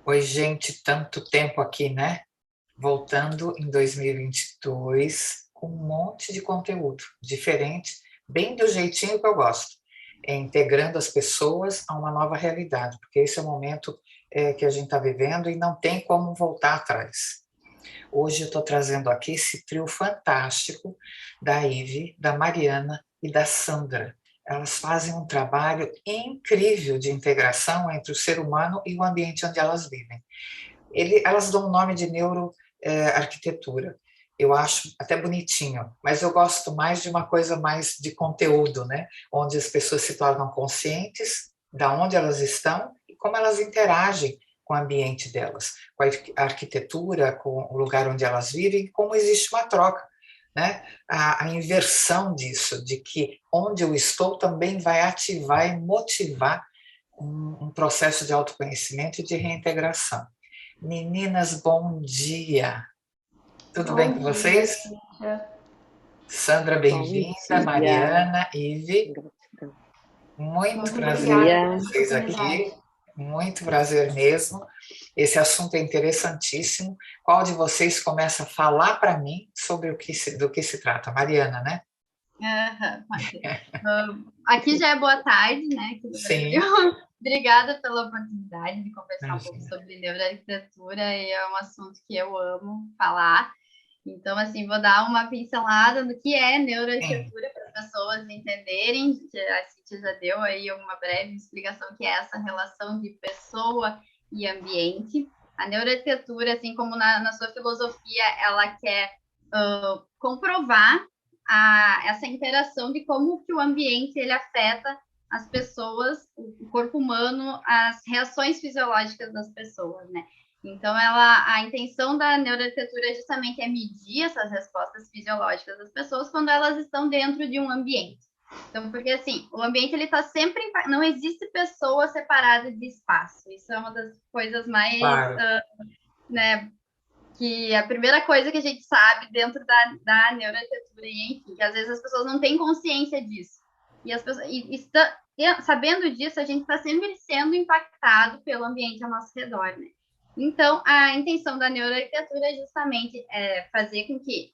Oi, gente, tanto tempo aqui, né? Voltando em 2022 com um monte de conteúdo diferente, bem do jeitinho que eu gosto, integrando as pessoas a uma nova realidade, porque esse é o momento que a gente está vivendo e não tem como voltar atrás. Hoje eu estou trazendo aqui esse trio fantástico da Ive, da Mariana e da Sandra. Elas fazem um trabalho incrível de integração entre o ser humano e o ambiente onde elas vivem. Elas dão o nome de neuroarquitetura. Eu acho até bonitinho, mas eu gosto mais de uma coisa mais de conteúdo, né? Onde as pessoas se tornam conscientes da onde elas estão e como elas interagem com o ambiente delas, com a arquitetura, com o lugar onde elas vivem, como existe uma troca, né? A inversão disso, de que onde eu estou também vai ativar e motivar um processo de autoconhecimento e de reintegração. Meninas, bom dia. Tudo bem Bom com dia, vocês? Cíntia. Sandra, Bom bem-vinda. dia, Mariana, Ive, gratidão. muito Muito Bom prazer obrigada ter dia. pela vocês oportunidade. aqui. Muito prazer mesmo. Esse assunto é interessantíssimo. Qual de vocês começa a falar para mim sobre do que se trata? Mariana, né? Pode ser. Aqui já é boa tarde, né, aqui no Brasil. Sim, Obrigada pela oportunidade de conversar um pouco imagina. sobre neuroarquitetura e é um assunto que eu amo falar. Então, assim, vou dar uma pincelada no que é Sim, neuroarquitetura para as pessoas entenderem, que a Cíntia já deu aí uma breve explicação que é essa relação de pessoa e ambiente. A neuroarquitetura, assim como na sua filosofia, ela quer comprovar essa interação de como que o ambiente ele afeta as pessoas, o corpo humano, as reações fisiológicas das pessoas, né? Então, a intenção da neuroarquitetura justamente é medir essas respostas fisiológicas das pessoas quando elas estão dentro de um ambiente. Então, porque assim, o ambiente ele está sempre, não existe pessoa separada de espaço. Isso é uma das coisas mais, claro. né, que a primeira coisa que a gente sabe dentro da neuroarquitetura, e enfim, que às vezes as pessoas não têm consciência disso. E as pessoas, sabendo disso, a gente está sempre sendo impactado pelo ambiente ao nosso redor, né? Então, a intenção da neuroarquitetura é justamente fazer com que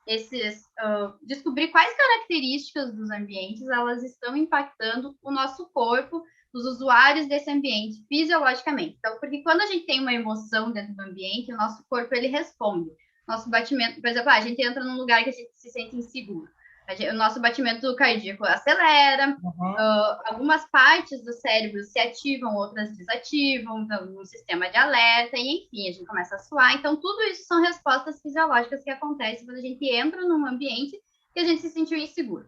descobrir quais características dos ambientes elas estão impactando o nosso corpo, os usuários desse ambiente fisiologicamente. Então, porque quando a gente tem uma emoção dentro do ambiente, o nosso corpo ele responde. Nosso batimento, por exemplo, a gente entra num lugar que a gente se sente inseguro. O nosso batimento cardíaco acelera, Uhum. algumas partes do cérebro se ativam, outras desativam, então, um sistema de alerta, e enfim, a gente começa a suar. Então, tudo isso são respostas fisiológicas que acontecem quando a gente entra num ambiente que a gente se sentiu inseguro.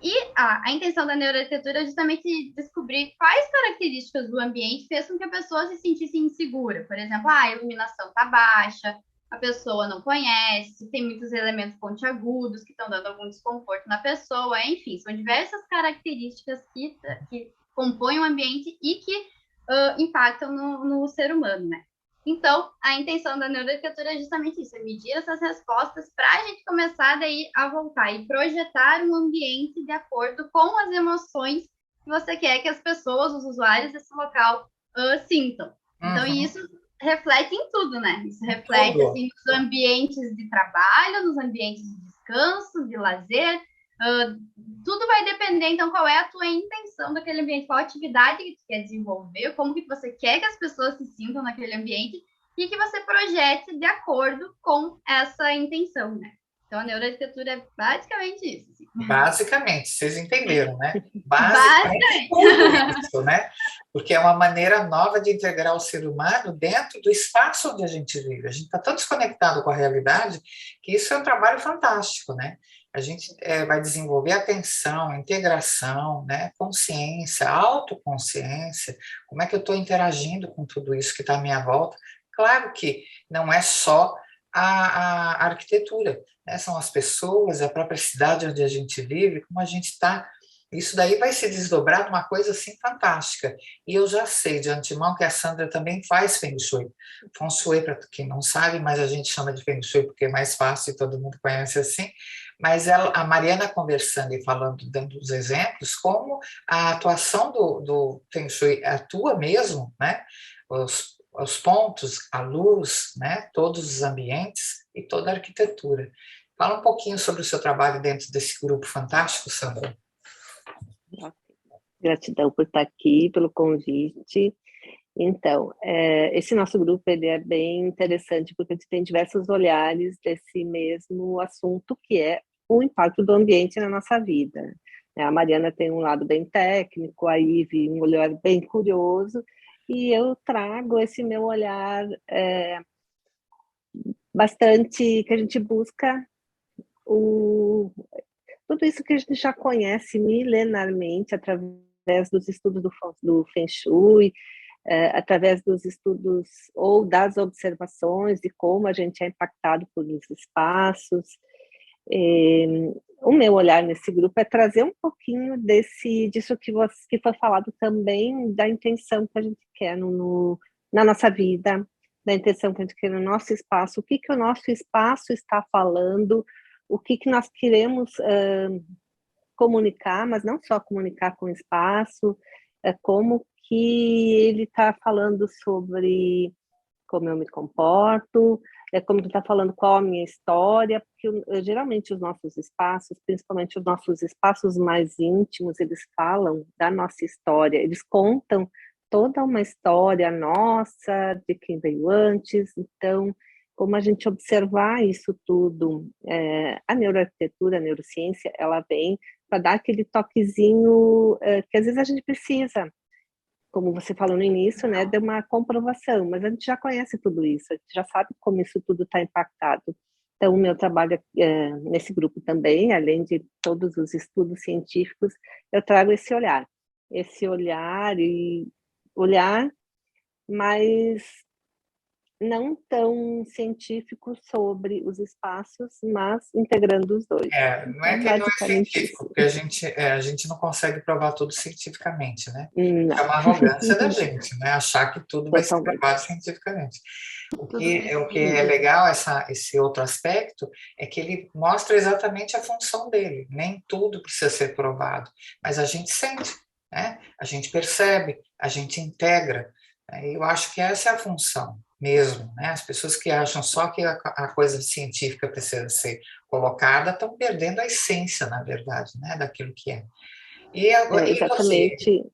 E a intenção da neuroarquitetura é justamente descobrir quais características do ambiente fez com que a pessoa se sentisse insegura. Por exemplo, a iluminação está baixa, a pessoa não conhece, tem muitos elementos pontiagudos que estão dando algum desconforto na pessoa, enfim, são diversas características que compõem o ambiente e que impactam no ser humano, né? Então, a intenção da neuroarquitetura é justamente isso, é medir essas respostas para a gente começar daí a voltar e projetar um ambiente de acordo com as emoções que você quer que as pessoas, os usuários desse local sintam. Então, Uhum. isso reflete em tudo, né? Isso reflete Tudo. assim nos ambientes de trabalho, nos ambientes de descanso, de lazer. Tudo vai depender, então, qual é a tua intenção daquele ambiente, qual atividade que tu quer desenvolver, como que você quer que as pessoas se sintam naquele ambiente e que você projete de acordo com essa intenção, né? Então, a neuroarquitetura é basicamente isso. Assim. Basicamente, vocês entenderam, né? Basicamente Basicamente. tudo isso, né? Porque é uma maneira nova de integrar o ser humano dentro do espaço onde a gente vive. A gente está tão desconectado com a realidade que isso é um trabalho fantástico, né? A gente vai desenvolver atenção, integração, né? Consciência, autoconsciência. Como é que eu estou interagindo com tudo isso que está à minha volta? Claro que não é só a arquitetura, né? São as pessoas, a própria cidade onde a gente vive, como a gente está. Isso daí vai se desdobrar de uma coisa assim fantástica. E eu já sei de antemão que a Sandra também faz Feng Shui. Feng Shui, para quem não sabe, mas a gente chama de Feng Shui porque é mais fácil e todo mundo conhece assim. Mas a Mariana conversando e falando, dando os exemplos, como a atuação do Feng Shui atua mesmo, né? os pontos, a luz, né, todos os ambientes e toda a arquitetura. Fala um pouquinho sobre o seu trabalho dentro desse grupo fantástico, Sandra. Gratidão por estar aqui, pelo convite. Então, esse nosso grupo ele é bem interessante porque a gente tem diversos olhares desse mesmo assunto, que é o impacto do ambiente na nossa vida. A Mariana tem um lado bem técnico, a Ive um olhar bem curioso, e eu trago esse meu olhar bastante, que a gente busca tudo isso que a gente já conhece milenarmente através dos estudos do Feng Shui, através dos estudos ou das observações de como a gente é impactado pelos espaços. O meu olhar nesse grupo é trazer um pouquinho disso que foi falado também, da intenção que a gente quer na nossa vida, da intenção que a gente quer no nosso espaço, o que o nosso espaço está falando, o que nós queremos comunicar, mas não só comunicar com o espaço, como que ele está falando sobre como eu me comporto, como ele está falando qual a minha história, porque geralmente os nossos espaços, principalmente os nossos espaços mais íntimos, eles falam da nossa história, eles contam toda uma história nossa, de quem veio antes. Então, como a gente observar isso tudo, a neuroarquitetura, a neurociência, ela vem para dar aquele toquezinho que às vezes a gente precisa, como você falou no início, né, de uma comprovação, mas a gente já conhece tudo isso, a gente já sabe como isso tudo está impactado. Então, o meu trabalho nesse grupo também, além de todos os estudos científicos, eu trago esse olhar mais não tão científico sobre os espaços, mas integrando os dois. Não é que não é científico, porque a gente não consegue provar tudo cientificamente, né? Não. É uma arrogância da gente, né? Achar que tudo vai ser Totalmente. provado cientificamente. O que é legal, esse outro aspecto, é que ele mostra exatamente a função dele. Nem tudo precisa ser provado, mas a gente sente, né? A gente percebe, a gente integra. Eu acho que essa é a função mesmo, né? As pessoas que acham só que a coisa científica precisa ser colocada estão perdendo a essência, na verdade, né, daquilo que é. E exatamente.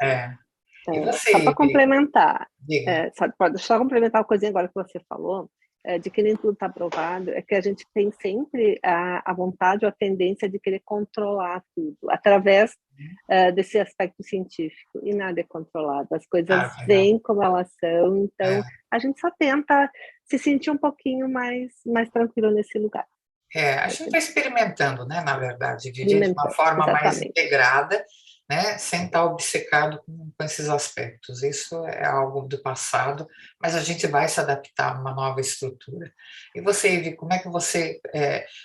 Você, só para complementar, diga. só complementar uma coisinha agora que você falou, de que nem tudo está provado, é que a gente tem sempre a vontade ou a tendência de querer controlar tudo, através desse aspecto científico, e nada é controlado, as coisas vêm como elas são, então a gente só tenta se sentir um pouquinho mais tranquilo nesse lugar. A gente está experimentando, né, na verdade, viver de uma forma mais integrada, né, sem estar obcecado com esses aspectos. Isso é algo do passado, mas a gente vai se adaptar a uma nova estrutura. E você, Ivy, como é que você...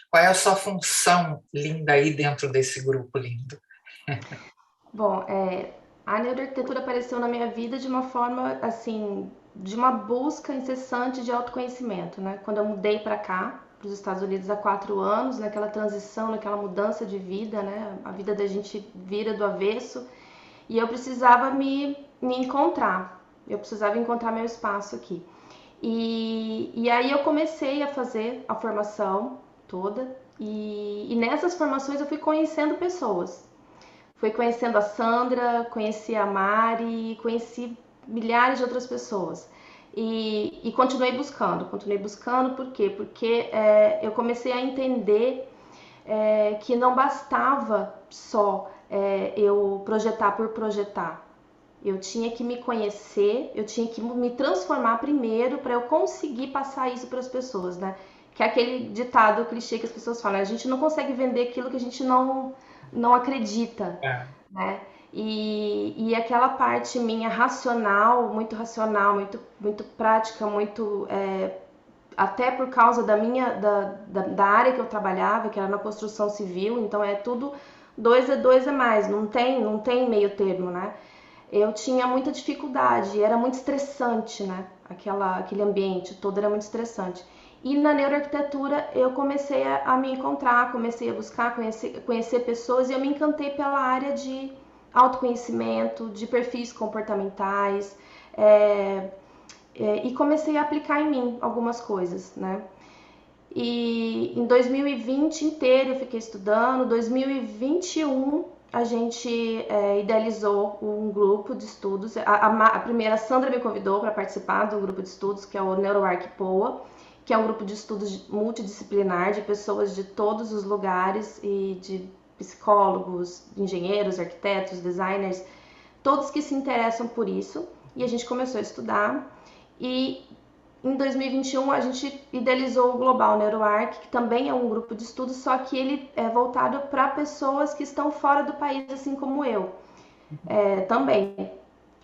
qual é a sua função linda aí dentro desse grupo lindo? Bom, a neuroarquitetura apareceu na minha vida de uma forma, assim, de uma busca incessante de autoconhecimento, né? Quando eu mudei para cá, para os Estados Unidos há 4 anos, naquela transição, naquela mudança de vida, né? A vida da gente vira do avesso, e eu precisava me encontrar, eu precisava encontrar meu espaço aqui. E aí eu comecei a fazer a formação toda, e nessas formações eu fui conhecendo pessoas. Fui conhecendo a Sandra, conheci a Mari, conheci milhares de outras pessoas. E continuei buscando por quê? Porque eu comecei a entender que não bastava só eu projetar por projetar. Eu tinha que me conhecer, eu tinha que me transformar primeiro para eu conseguir passar isso para as pessoas, né? Que é aquele ditado clichê que as pessoas falam, a gente não consegue vender aquilo que a gente não acredita, né? E aquela parte minha racional, muito prática, muito até por causa da área que eu trabalhava, que era na construção civil, então é tudo 2 é 2 é mais, não tem meio termo, né? Eu tinha muita dificuldade, era muito estressante, né? Aquele ambiente todo era muito estressante. E na neuroarquitetura eu comecei a me encontrar, comecei a buscar, conhecer pessoas, e eu me encantei pela área de autoconhecimento, de perfis comportamentais, e comecei a aplicar em mim algumas coisas, né? E em 2020 inteiro eu fiquei estudando. 2021 a gente idealizou um grupo de estudos. A primeira, a Sandra me convidou para participar do grupo de estudos, que é o NeuroArc Poa, que é um grupo de estudos multidisciplinar de pessoas de todos os lugares e de psicólogos, engenheiros, arquitetos, designers, todos que se interessam por isso. E a gente começou a estudar. E em 2021 a gente idealizou o Global NeuroArc, que também é um grupo de estudos, só que ele é voltado para pessoas que estão fora do país, assim como eu. Também,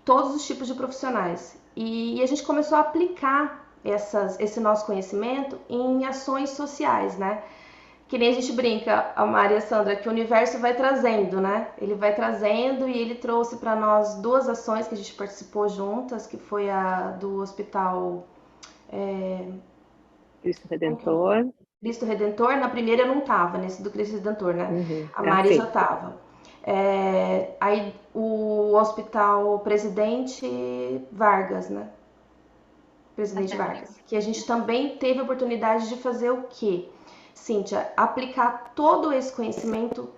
todos os tipos de profissionais. E a gente começou a aplicar esse nosso conhecimento em ações sociais, né? Que nem a gente brinca, a Maria e a Sandra, que o universo vai trazendo, né? Ele vai trazendo e ele trouxe para nós 2 ações que a gente participou juntas, que foi a do Hospital Cristo Redentor. Cristo Redentor. Na primeira eu não tava, nesse do Cristo Redentor, né? Uhum. A Mari já tava. Aí o Hospital Presidente Vargas, né? Presidente Vargas. Que a gente também teve a oportunidade de fazer o quê? Cíntia, aplicar todo esse conhecimento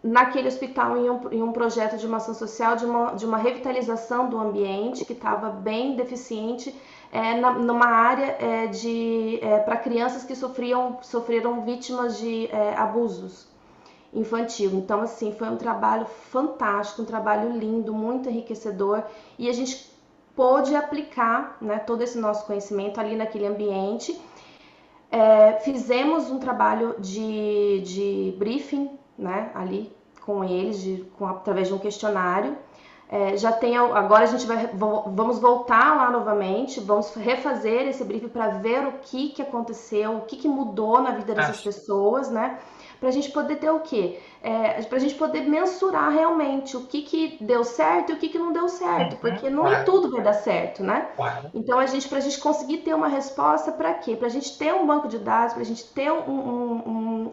naquele hospital em um projeto de uma ação social, de uma revitalização do ambiente que estava bem deficiente, numa área para crianças que sofreram vítimas de abusos infantil. Então, assim, foi um trabalho fantástico, um trabalho lindo, muito enriquecedor, e a gente pôde aplicar, né, todo esse nosso conhecimento ali naquele ambiente. Fizemos um trabalho de briefing, né, ali com eles, através de um questionário. Agora a gente vamos voltar lá novamente, vamos refazer esse briefing para ver o que aconteceu, o que mudou na vida dessas pessoas, né? Para a gente poder ter o quê? Para a gente poder mensurar realmente o que deu certo e o que não deu certo, porque nem tudo vai dar certo, né? Então, para a gente conseguir ter uma resposta, para quê? Para a gente ter um banco de dados, para a gente ter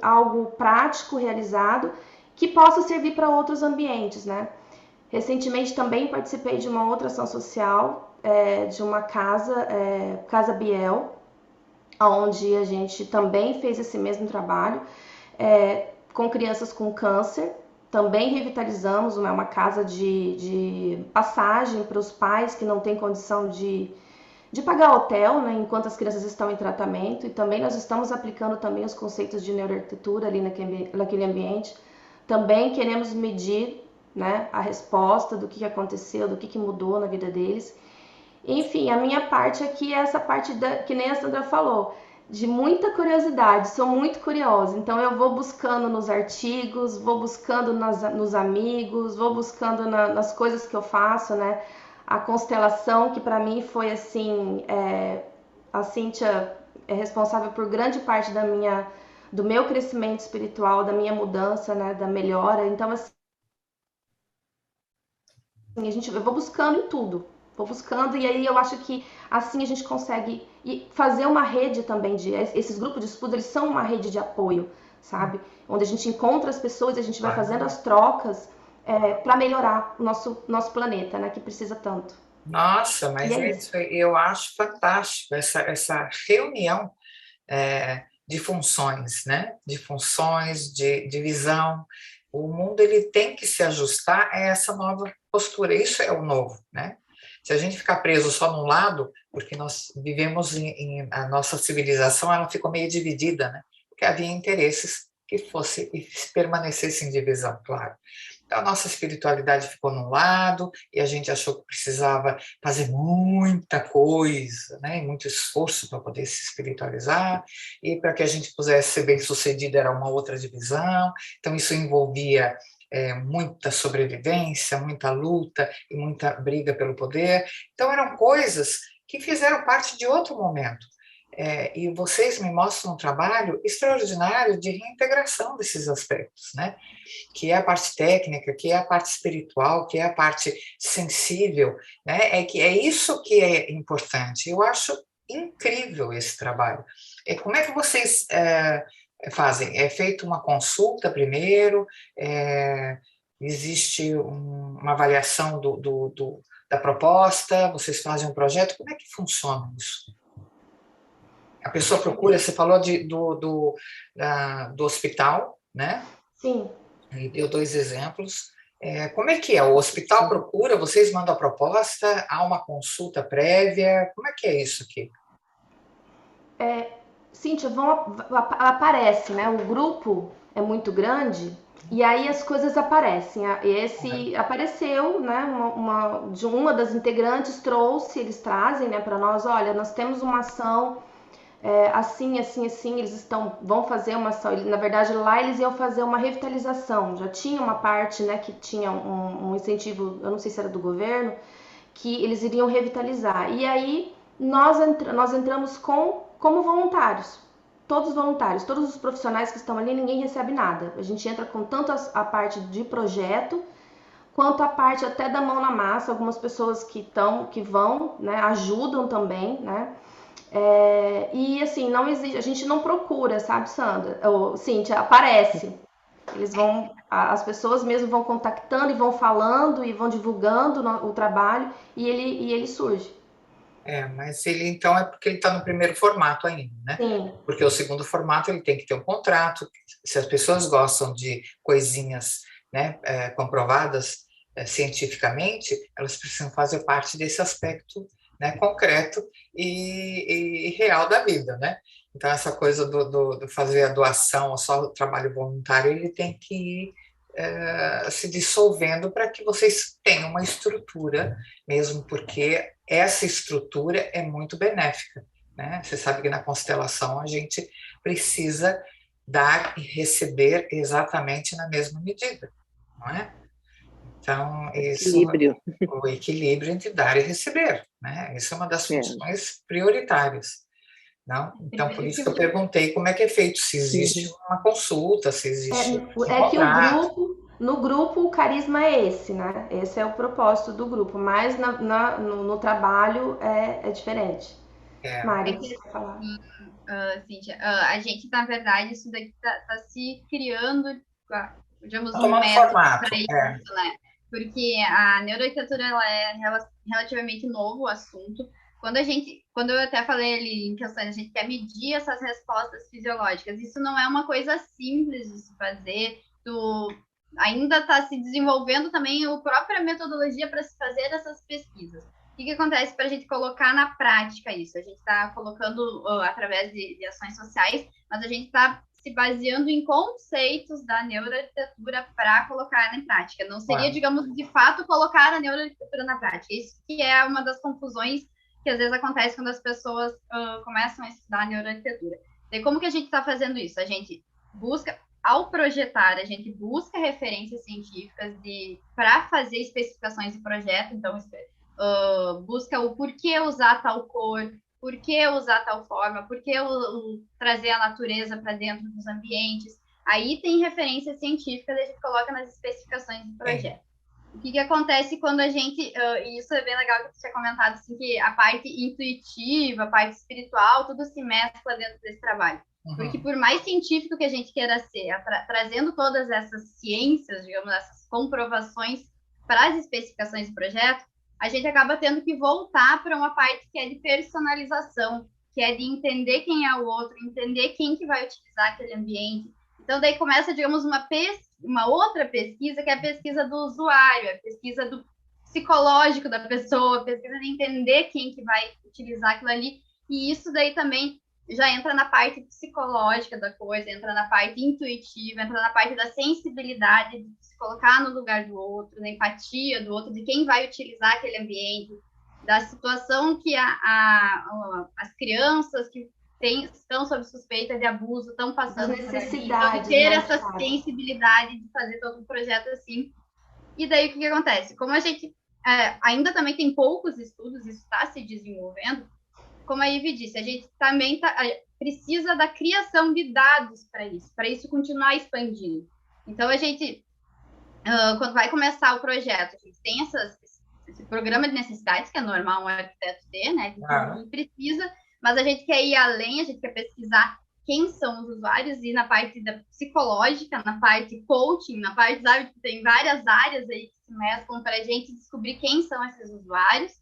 algo prático realizado que possa servir para outros ambientes, né? Recentemente também participei de uma outra ação social, de uma Casa Biel, onde a gente também fez esse mesmo trabalho, com crianças com câncer. Também revitalizamos uma casa de passagem para os pais que não têm condição de pagar hotel, né, enquanto as crianças estão em tratamento. E também nós estamos aplicando também os conceitos de neuroarquitetura ali naquele ambiente. Também queremos medir, né, a resposta do que aconteceu, do que mudou na vida deles. Enfim, a minha parte aqui é essa parte que nem a Sandra falou, de muita curiosidade, sou muito curiosa, então eu vou buscando nos artigos, vou buscando nos amigos, vou buscando nas coisas que eu faço, né? A constelação, que para mim foi assim, a Cíntia é responsável por grande parte do meu crescimento espiritual, da minha mudança, né? Da melhora. Então, assim, eu vou buscando em tudo. Vou buscando, e aí eu acho que assim a gente consegue fazer uma rede também esses grupos de estudo, eles são uma rede de apoio, sabe? Onde a gente encontra as pessoas e a gente vai fazendo as trocas para melhorar o nosso planeta, né? Que precisa tanto. Nossa, mas isso eu acho fantástico, essa reunião de funções, né? De funções, de visão. O mundo ele tem que se ajustar a essa nova postura. Isso é o novo, né? Se a gente ficar preso só num lado, porque nós vivemos a nossa civilização, ela ficou meio dividida, né? Porque havia interesses que permanecessem em divisão, claro. Então, a nossa espiritualidade ficou num lado e a gente achou que precisava fazer muita coisa, né? E muito esforço para poder se espiritualizar, e para que a gente pudesse ser bem-sucedido era uma outra divisão. Então, isso envolvia muita sobrevivência, muita luta e muita briga pelo poder. Então, eram coisas que fizeram parte de outro momento. E vocês me mostram um trabalho extraordinário de reintegração desses aspectos, né? Que é a parte técnica, que é a parte espiritual, que é a parte sensível, né? É isso que é importante. Eu acho incrível esse trabalho. Como é que vocês fazem? É feita uma consulta primeiro? Existe uma avaliação da proposta, vocês fazem um projeto, como é que funciona isso? A pessoa procura, você falou do hospital, né? Sim. E deu 2 exemplos. Como é que é? O hospital procura, vocês mandam a proposta, há uma consulta prévia, como é que é isso aqui? Cíntia, aparece, né? O grupo é muito grande e aí as coisas aparecem. Esse apareceu, né? De uma das integrantes eles trazem, né, para nós, olha, nós temos uma ação assim, assim, assim, vão fazer uma ação. Na verdade, lá eles iam fazer uma revitalização. Já tinha uma parte, né, que tinha um incentivo, eu não sei se era do governo, que eles iriam revitalizar. E aí nós entramos como voluntários. Todos voluntários, todos os profissionais que estão ali, ninguém recebe nada. A gente entra com tanto a parte de projeto, quanto a parte até da mão na massa. Algumas pessoas que vão, né, ajudam também, né? E assim, não existe, a gente não procura, sabe, Sandra? Ou, Cíntia, aparece. As pessoas mesmo vão contactando e vão falando e vão divulgando o trabalho e ele surge. Mas ele então é porque ele está no primeiro formato ainda, né? Sim. Porque o segundo formato ele tem que ter um contrato. Se as pessoas gostam de coisinhas, né, comprovadas cientificamente, elas precisam fazer parte desse aspecto, né, concreto e real da vida, né? Então essa coisa do fazer a doação ou só o trabalho voluntário, ele tem que ir se dissolvendo para que vocês tenham uma estrutura mesmo, porque essa estrutura é muito benéfica, né? Você sabe que na constelação a gente precisa dar e receber exatamente na mesma medida, não é? Então, Equilíbrio. o equilíbrio entre dar e receber, né? Isso é uma das funções prioritárias. Não? Então, por isso que eu perguntei como é que é feito, se existe uma consulta, se existe um contrato. No grupo o carisma é esse, né? Esse é o propósito do grupo, mas no trabalho é diferente. Mari, você quer falar? Cíntia, a gente, na verdade, isso daqui tá se criando, digamos, um Tomando método formato, para isso, né? Porque a neuroarquitetura ela é relativamente novo o assunto. Quando eu até falei ali em questões, a gente quer medir essas respostas fisiológicas. Isso não é uma coisa simples de se fazer. Ainda está se desenvolvendo também a própria metodologia para se fazer essas pesquisas. O que acontece para a gente colocar na prática isso? A gente está colocando através de ações sociais, mas a gente está se baseando em conceitos da neuroarquitetura para colocar na prática. Não seria, digamos, de fato, colocar a neuroarquitetura na prática. Isso que é uma das confusões que às vezes acontece quando as pessoas começam a estudar a neuroarquitetura. E como que a gente está fazendo isso? A gente busca, ao projetar, a gente busca referências científicas para fazer especificações de projeto, então busca o porquê usar tal cor, por que usar tal forma, por que trazer a natureza para dentro dos ambientes. Aí tem referências científicas, a gente coloca nas especificações do projeto. O que acontece quando a gente, e isso é bem legal que você tinha comentado, assim, que a parte intuitiva, a parte espiritual, tudo se mescla dentro desse trabalho. Porque por mais científico que a gente queira ser, trazendo todas essas ciências, digamos, essas comprovações para as especificações do projeto, a gente acaba tendo que voltar para uma parte que é de personalização, que é de entender quem é o outro, entender quem que vai utilizar aquele ambiente. Então, daí começa, digamos, uma outra pesquisa, que é a pesquisa do usuário, a pesquisa do psicológico da pessoa, a pesquisa de entender quem que vai utilizar aquilo ali. E isso daí também já entra na parte psicológica da coisa, entra na parte intuitiva, entra na parte da sensibilidade, de se colocar no lugar do outro, da empatia do outro, de quem vai utilizar aquele ambiente, da situação que as crianças que estão sob suspeita de abuso estão passando por necessidade, ter essa sensibilidade de fazer todo um projeto assim. E daí o que acontece? Como a gente ainda também tem poucos estudos, isso está se desenvolvendo, como a Ivy disse, a gente também precisa da criação de dados para isso continuar expandindo. Então, a gente, quando vai começar o projeto, a gente tem esse programa de necessidades, que é normal um arquiteto ter, né? Que precisa, mas a gente quer ir além, a gente quer pesquisar quem são os usuários, e na parte da psicológica, na parte coaching, na parte, sabe, que tem várias áreas aí que se mesclam para a gente descobrir quem são esses usuários,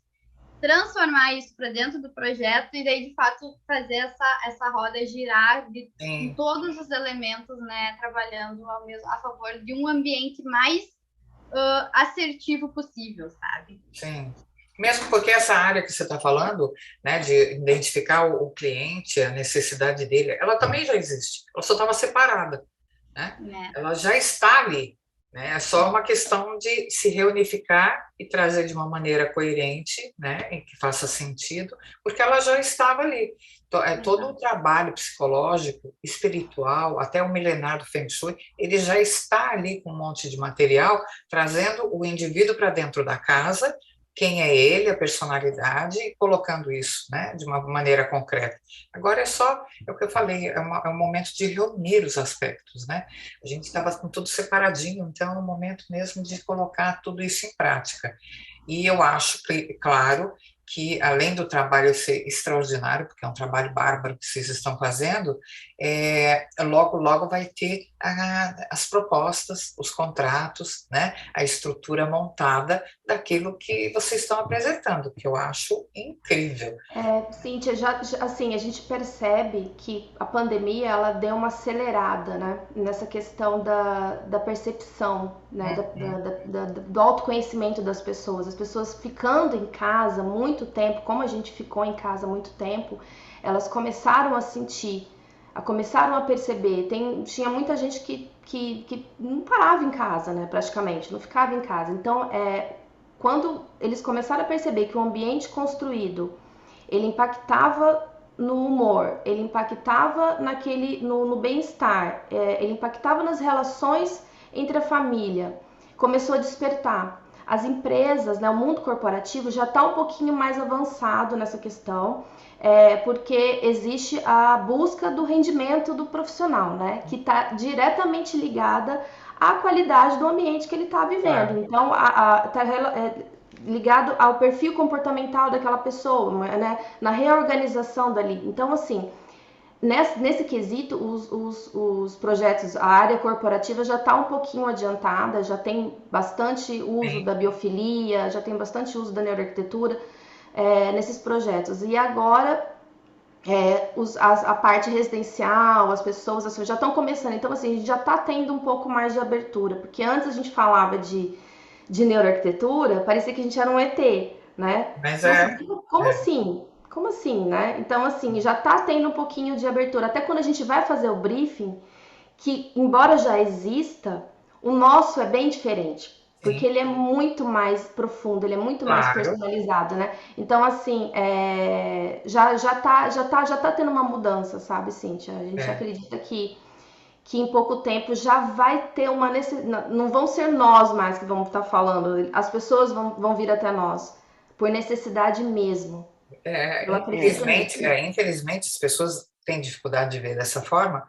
transformar isso para dentro do projeto e daí, de fato, fazer essa roda girar com todos os elementos, né, trabalhando a favor de um ambiente mais assertivo possível, sabe? Sim. Mesmo porque essa área que você está falando, né, de identificar o cliente, a necessidade dele, ela também já existe, ela só estava separada, né? Ela já está ali, né? É só uma questão de se reunificar e trazer de uma maneira coerente, né, em que faça sentido, porque ela já estava ali. Todo o trabalho psicológico, espiritual, até o milenar do Feng Shui, ele já está ali com um monte de material, trazendo o indivíduo para dentro da casa, quem é ele, a personalidade, e colocando isso, né, de uma maneira concreta. Agora é o que eu falei, é um momento de reunir os aspectos, né? A gente estava com tudo separadinho, então é um momento mesmo de colocar tudo isso em prática. E eu acho, claro, que além do trabalho ser extraordinário, porque é um trabalho bárbaro que vocês estão fazendo, logo vai ter as propostas, os contratos, né, a estrutura montada daquilo que vocês estão apresentando, que eu acho incrível. Cíntia, assim, a gente percebe que a pandemia ela deu uma acelerada, né, nessa questão da percepção, né, do autoconhecimento das pessoas. As pessoas ficando em casa muito tempo, como a gente ficou em casa muito tempo, elas começaram a sentir, começaram a perceber. Tinha muita gente que não parava em casa, né, praticamente, não ficava em casa. Então, quando eles começaram a perceber que o ambiente construído ele impactava no humor, ele impactava no bem-estar, ele impactava nas relações entre a família, começou a despertar. As empresas, né, o mundo corporativo já está um pouquinho mais avançado nessa questão, porque existe a busca do rendimento do profissional, né, que está diretamente ligada à qualidade do ambiente que ele está vivendo. Então, ligado ao perfil comportamental daquela pessoa, né? Na reorganização dali. Então, assim, nesse quesito, os projetos, a área corporativa já está um pouquinho adiantada, já tem bastante uso da biofilia, já tem bastante uso da neuroarquitetura nesses projetos. E agora, a parte residencial, as pessoas assim, já estão começando. Então, assim, a gente já está tendo um pouco mais de abertura, porque antes a gente falava de neuroarquitetura, parecia que a gente era um ET, né? Mas nossa, como assim? Como assim, né? Então, assim, já tá tendo um pouquinho de abertura. Até quando a gente vai fazer o briefing, que embora já exista, o nosso é bem diferente. Porque ele é muito mais profundo, ele é muito mais personalizado, né? Então, assim, já tá tendo uma mudança, sabe, Cíntia? A gente acredita que em pouco tempo já vai ter uma necessidade. Não vão ser nós mais que vamos estar falando, as pessoas vão vir até nós, por necessidade mesmo. Eu acredito nisso. Infelizmente, as pessoas têm dificuldade de ver dessa forma.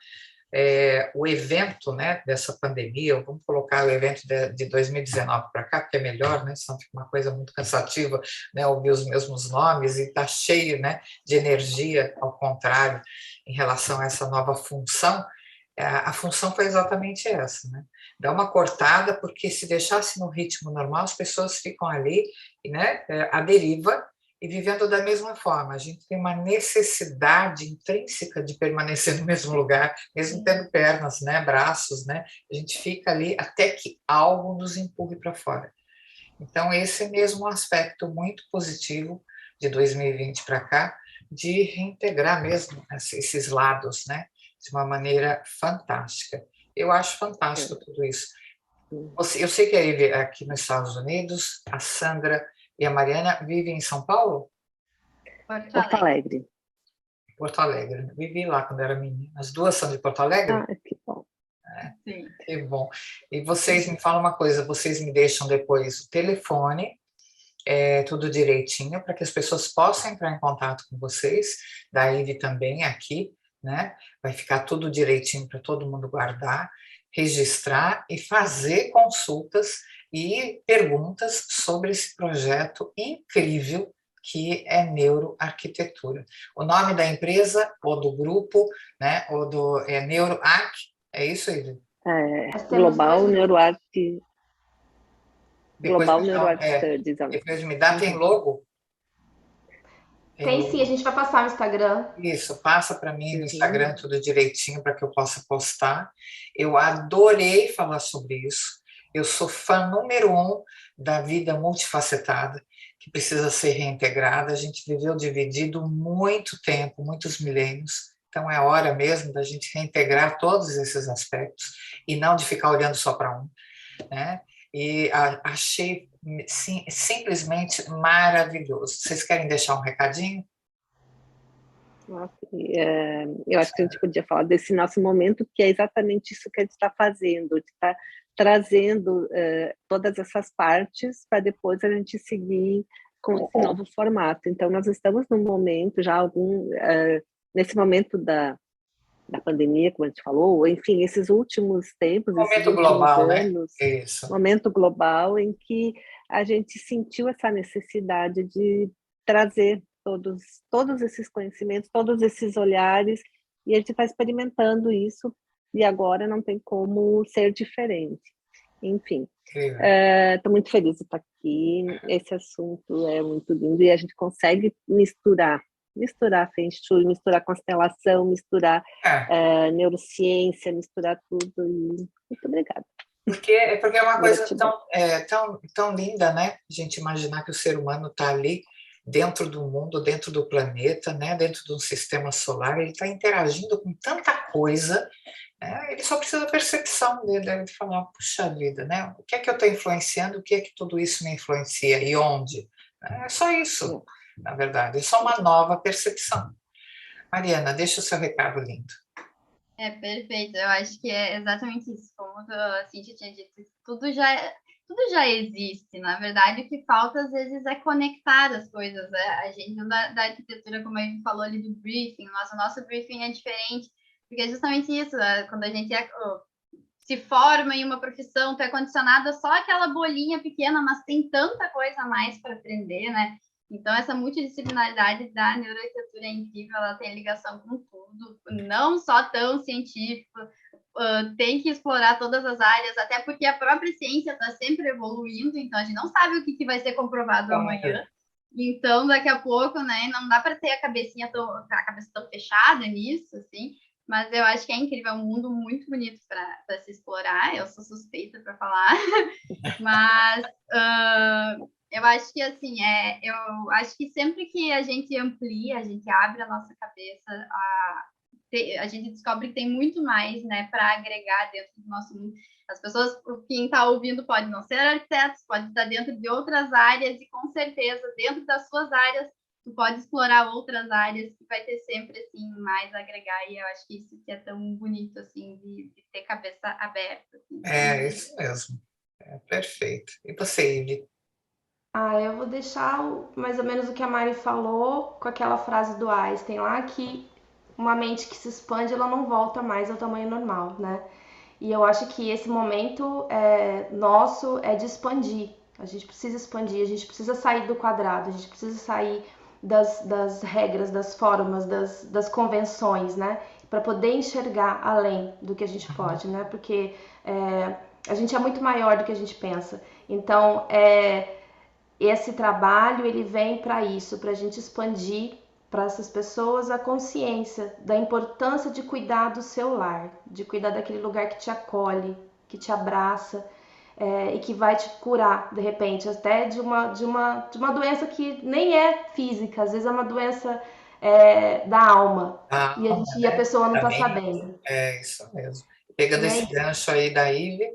O evento, né, dessa pandemia, vamos colocar o evento de 2019 para cá, porque é melhor, né, senão fica uma coisa muito cansativa, né, ouvir os mesmos nomes e está cheio, né, de energia, ao contrário, em relação a essa nova função. A função foi exatamente essa, né? Dar uma cortada, porque se deixasse no ritmo normal, as pessoas ficam ali, né, à deriva e vivendo da mesma forma. A gente tem uma necessidade intrínseca de permanecer no mesmo lugar, mesmo tendo pernas, né, braços, né? A gente fica ali até que algo nos empurre para fora. Então, esse é mesmo um aspecto muito positivo de 2020 para cá, de reintegrar mesmo esses lados, né? De uma maneira fantástica. Eu acho fantástico tudo isso. Eu sei que a Ivy aqui nos Estados Unidos, a Sandra e a Mariana vivem em São Paulo? Porto Alegre. Porto Alegre. Vivi lá quando era menina. As duas são de Porto Alegre? Que bom. Sim. Que bom. E vocês me falam uma coisa, vocês me deixam depois o telefone, tudo direitinho, para que as pessoas possam entrar em contato com vocês, da Ivy também aqui, né? Vai ficar tudo direitinho para todo mundo guardar, registrar e fazer consultas e perguntas sobre esse projeto incrível que é neuroarquitetura. O nome da empresa, ou do grupo, né, ou do NeuroArc, é isso, Ivy? Nós temos Global dois grupos. NeuroArt, Global NeuroArt Studies. Depois me dá, tem Uhum. logo? Tem Tem sim, a logo. gente vai passar no Instagram. Isso, passa para mim no Uhum. Instagram tudo direitinho para que eu possa postar. Eu adorei falar sobre isso. Eu sou fã número 1 da vida multifacetada, que precisa ser reintegrada. A gente viveu dividido muito tempo, muitos milênios. Então é hora mesmo da gente reintegrar todos esses aspectos e não de ficar olhando só para um, né? E achei simplesmente maravilhoso. Vocês querem deixar um recadinho? Nossa, eu acho que a gente podia falar desse nosso momento, que é exatamente isso que a gente está fazendo, de estar trazendo todas essas partes para depois a gente seguir com esse novo formato. Então, nós estamos num momento já nesse momento da pandemia, como a gente falou, enfim, esses últimos tempos, esses Momento últimos global, né? anos, Isso. momento global em que a gente sentiu essa necessidade de trazer todos esses conhecimentos, todos esses olhares, e a gente está experimentando isso, e agora não tem como ser diferente. Enfim, estou muito feliz de estar aqui, esse assunto é muito lindo, e a gente consegue misturar Feng Shui, misturar constelação, misturar neurociência, misturar tudo, e muito obrigada. Porque é uma coisa tão linda, né? A gente imaginar que o ser humano está ali dentro do mundo, dentro do planeta, né? Dentro do sistema solar, ele está interagindo com tanta coisa, né? Ele só precisa da percepção dele, de falar, puxa vida, né? O que é que eu estou influenciando, o que é que tudo isso me influencia e onde? É só isso, na verdade, é só uma nova percepção. Mariana, deixa o seu recado lindo. Perfeito. Eu acho que é exatamente isso. Como a Cíntia tinha dito, tudo já existe. Na verdade, o que falta às vezes é conectar as coisas. A gente da arquitetura, como a gente falou ali do briefing, o nosso briefing é diferente, porque é justamente isso. Quando a gente se forma em uma profissão, tu é condicionada só aquela bolinha pequena, mas tem tanta coisa a mais para aprender, né? Então, essa multidisciplinaridade da neuroarquitetura é incrível, ela tem ligação com tudo, não só tão científico, tem que explorar todas as áreas, até porque a própria ciência está sempre evoluindo, então a gente não sabe o que vai ser comprovado amanhã. Então, daqui a pouco, né, não dá para ter a cabeça tão fechada nisso, assim, mas eu acho que é incrível, é um mundo muito bonito para se explorar, eu sou suspeita para falar, mas eu acho que assim, eu acho que sempre que a gente amplia, a gente abre a nossa cabeça, a gente descobre que tem muito mais, né, para agregar dentro do nosso mundo. As pessoas, quem está ouvindo pode não ser arquitetos, pode estar dentro de outras áreas, e com certeza, dentro das suas áreas, tu pode explorar outras áreas, que vai ter sempre, assim, mais a agregar, e eu acho que isso que é tão bonito, assim, de ter cabeça aberta. Assim. Isso mesmo. Perfeito. E você, Ivy? Eu vou deixar mais ou menos o que a Mari falou com aquela frase do Einstein lá, que uma mente que se expande, ela não volta mais ao tamanho normal, né? E eu acho que esse momento nosso é de expandir. A gente precisa expandir, a gente precisa sair do quadrado, a gente precisa sair das regras, das formas, das convenções, né? Para poder enxergar além do que a gente pode, né? Porque a gente é muito maior do que a gente pensa. Então, esse trabalho ele vem para isso, para a gente expandir para essas pessoas a consciência da importância de cuidar do seu lar, de cuidar daquele lugar que te acolhe, que te abraça e que vai te curar, de repente, até de uma doença que nem é física, às vezes é uma doença da alma, e a pessoa não está sabendo. É isso mesmo. Pegando esse gancho aí da Ivy,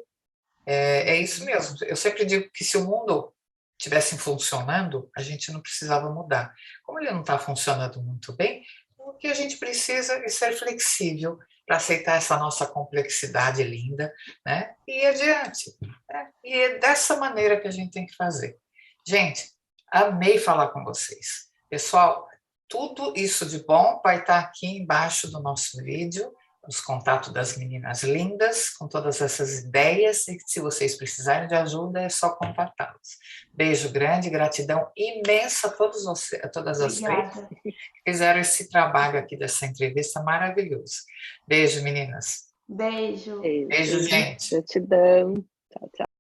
é isso mesmo. Eu sempre digo que se o mundo tivesse funcionando, a gente não precisava mudar. Como ele não está funcionando muito bem, o que a gente precisa é ser flexível para aceitar essa nossa complexidade linda, né? E ir adiante. Né? E é dessa maneira que a gente tem que fazer. Gente, amei falar com vocês. Pessoal, tudo isso de bom vai estar aqui embaixo do nosso vídeo, os contatos das meninas lindas, com todas essas ideias, e se vocês precisarem de ajuda, é só contatá-los. Beijo grande, gratidão imensa a todos vocês, a todas as três Obrigada. que fizeram esse trabalho aqui dessa entrevista maravilhoso. Beijo, meninas. Beijo. Beijo, gente. Gratidão. Tchau, tchau.